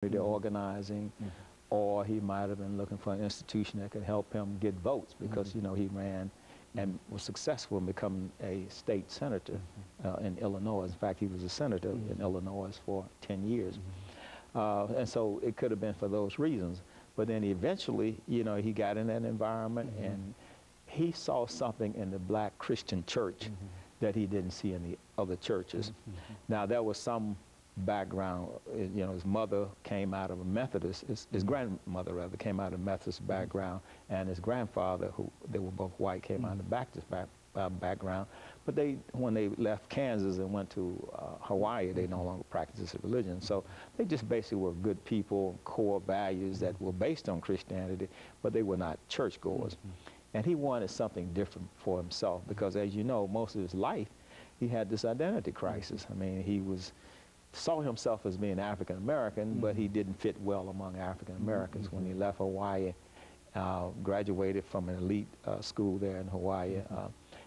organizing, or he might have been looking for an institution that could help him get votes because, you know, he ran and was successful in becoming a state senator in Illinois. In fact, he was a senator in Illinois for 10 years. And so it could have been for those reasons. But then eventually, you know, he got in that environment and he saw something in the black Christian church that he didn't see in the other churches. Now, there was some background, you know, his mother came out of a Methodist, his grandmother rather, came out of a Methodist background, and his grandfather, who they were both white, came out of a Baptist background. But they, when they left Kansas and went to Hawaii, they no longer practiced this religion. So they just basically were good people, core values that were based on Christianity, but they were not churchgoers. And he wanted something different for himself because, as you know, most of his life, he had this identity crisis. I mean, he saw himself as being African American, but he didn't fit well among African Americans. When he left Hawaii, graduated from an elite school there in Hawaii,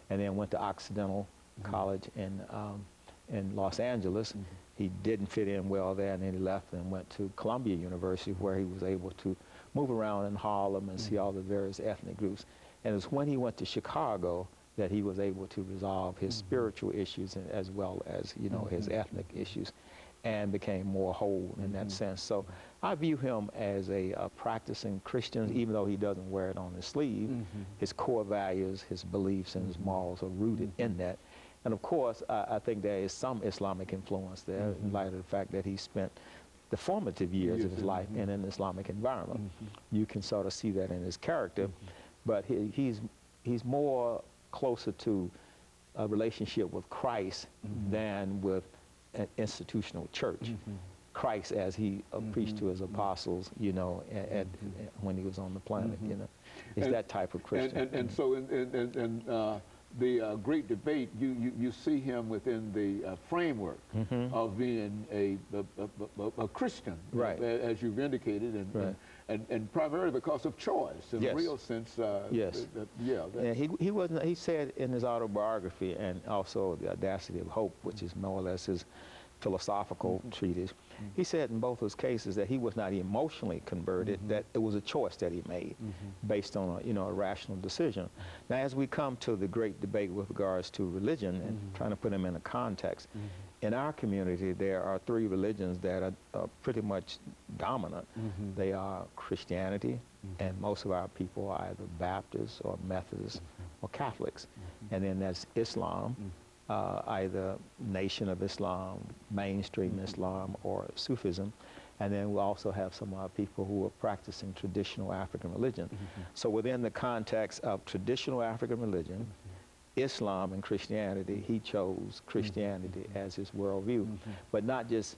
and then went to Occidental College in Los Angeles. He didn't fit in well there, and then he left and went to Columbia University, where he was able to move around in Harlem and see all the various ethnic groups. And it's when he went to Chicago that he was able to resolve his spiritual issues as well as, you know, his ethnic issues, and became more whole in that sense. So I view him as a practicing Christian, even though he doesn't wear it on his sleeve. His core values, his beliefs, and his morals are rooted in that. And of course, I think there is some Islamic influence there in light of the fact that he spent the formative years of his life in an Islamic environment. You can sort of see that in his character, but he's more closer to a relationship with Christ than with an institutional church. Christ, as he preached to his apostles, you know, when he was on the planet, you know, is that type of Christian. And so in the Great Debate, you see him within the framework of being a Christian, as you've indicated, and primarily because of choice, in a real sense. And he wasn't. He said in his autobiography, and also The Audacity of Hope, which is more or less his philosophical treatise, he said in both those cases that he was not emotionally converted, that it was a choice that he made based on a, you know, a rational decision. Now, as we come to the great debate with regards to religion and trying to put them in a context, in our community there are three religions that are pretty much dominant. They are Christianity, and most of our people are either Baptists or Methodists or Catholics. And then that's Islam, either Nation of Islam, mainstream Islam, or Sufism. And then we also have some of our people who are practicing traditional African religion. So within the context of traditional African religion, Islam and Christianity, he chose Christianity as his worldview. But not just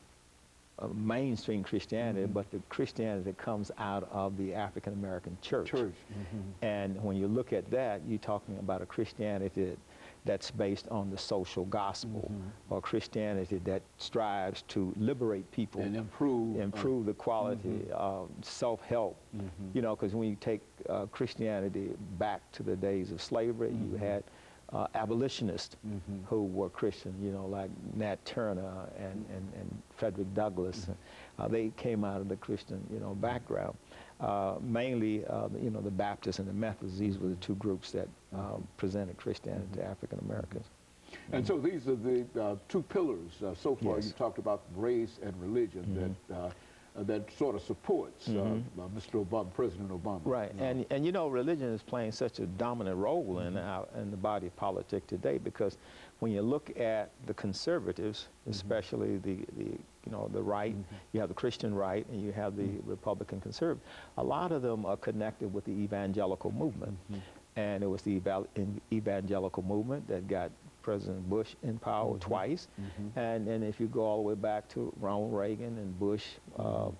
mainstream Christianity, but the Christianity that comes out of the African American church. And when you look at that, you're talking about a Christianity that's based on the social gospel, or Christianity that strives to liberate people and improve the quality of self-help. You know, because when you take Christianity back to the days of slavery, you had abolitionists who were Christian, you know, like Nat Turner and Frederick Douglass. They came out of the Christian, you know, background. Mainly, you know, the Baptists and the Methodists, these were the two groups that presented Christianity to African Americans. And so these are the two pillars so far. You talked about race and religion that sort of supports Mr. Obama, President Obama. Right, and you know, religion is playing such a dominant role in the body of politics today, because when you look at the conservatives, especially the you know, the right, you have the Christian right and you have the Republican conservative, a lot of them are connected with the evangelical movement. And it was the evangelical movement that got President Bush in power twice. And if you go all the way back to Ronald Reagan and Bush,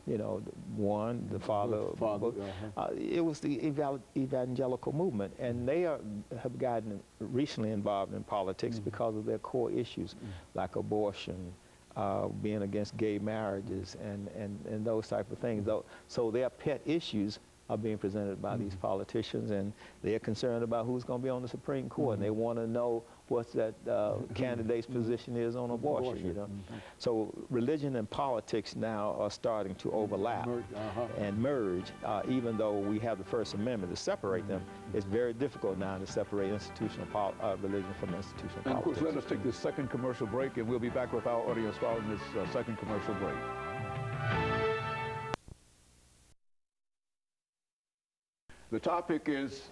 you know, one, the father of Bush, it was the evangelical movement. And they have gotten recently involved in politics because of their core issues, like abortion, being against gay marriages, and those type of things. So their pet issues are being presented by these politicians, and they're concerned about who's going to be on the Supreme Court, and they want to know what that candidate's position is on abortion, you know. So religion and politics now are starting to overlap and merge, even though we have the First Amendment to separate them. It's very difficult now to separate institutional religion from institutional and politics. of course, let us take this second commercial break, and we'll be back with our audience following this second commercial break. The topic is